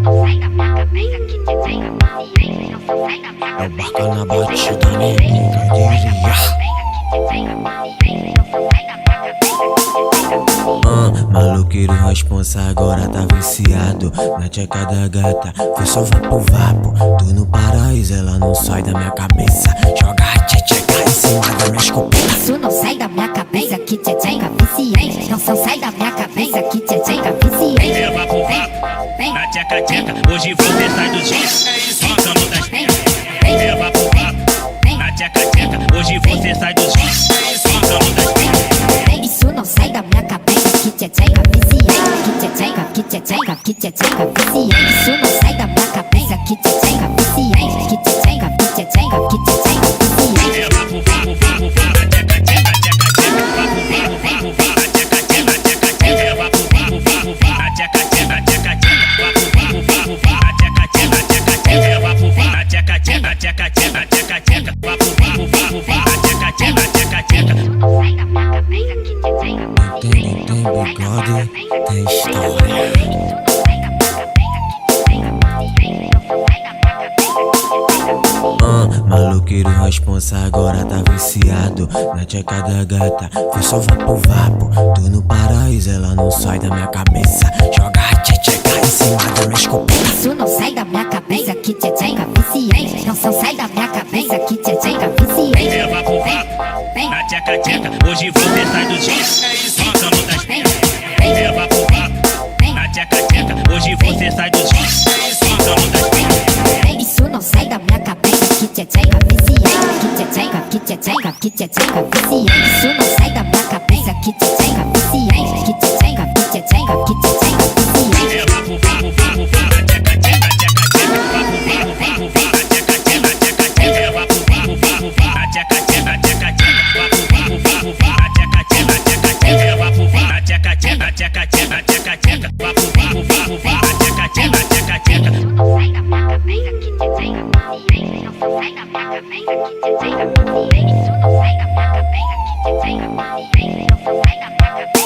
É o barca na batida, ninguém diria. Maloqueiro responsa agora tá viciado na tcheca da gata, foi só vapo vapo. Tô no paraíso, ela não sai da minha cabeça. Joga a tcheca em cima da minha escopeta. Isso não sai da minha cabeça, que tcheca viciante. Não sai da minha cabeça, que tcheca viciante. É vapo vapo, na tcheca tcheca, hoje você sai do jeito, mancando das pernas. É vapo vapo, na tcheca tcheca, hoje você sai do jeito, mancando das pernas. Isso não sai da minha cabeça, que tcheca viciante. Que tcheca viciante. Isso não sai da minha cabeça, que tcheca viciante. Que tcheca viciante. É vapo vapo vapo vapo, na tcheca tcheca tcheca tcheca, vapo vapo vapo vapo, na tcheca tcheca tcheca tcheca, é vapo vapo vapo vapo, na tcheca tcheca tcheca tcheca, vapo vapo vapo vapo, na tcheca tcheca tcheca tcheca, é vapo vapo, na tcheca tcheca tcheca tcheca, tcheca tcheca, vapo vapo vapo vapo, na tcheca tcheca tcheca tcheca. Tem bigode, tem história. Maloqueiro responsa agora tá viciado na tcheca da gata, foi só vapo vapo. Tô no paraíso, ela não sai da minha cabeça. Joga a tcheca em cima da minha escopeta. Isso não sai da minha cabeça, que tcheca viciante. Não sai da minha cabeça, que tcheca viciante. É vapo vapo, na tcheca tcheca, hoje você sai do jeito, mancando das pernas. É vapo vapo, na tcheca tcheca, hoje você sai do jeito, mancando das pernas. Isso não sai da minha cabeça, que tcheca viciante. Que tcheca viciante. Isso não sai da minha cabeça, que tcheca viciante. Que tcheca viciante. É vapo vapo vapo vapo, na tcheca tcheca tcheca tcheca, vapo vapo vapo vapo, na tcheca tcheca tcheca tcheca, é vapo vapo vapo vapo, na tcheca tcheca tcheca tcheca, vapo vapo vapo vapo, na tcheca tcheca tcheca tcheca, é vapo vapo, na tcheca tcheca tcheca tcheca, tcheca tcheca, vapo vapo vapo vapo, na tcheca tcheca tcheca tcheca. Sai da minha cabeça, que tcheca viciante. Não sai da minha cabeça, que tcheca viciante. Isso não sai da minha cabeça, que tcheca viciante. Não sai da minha cabeça.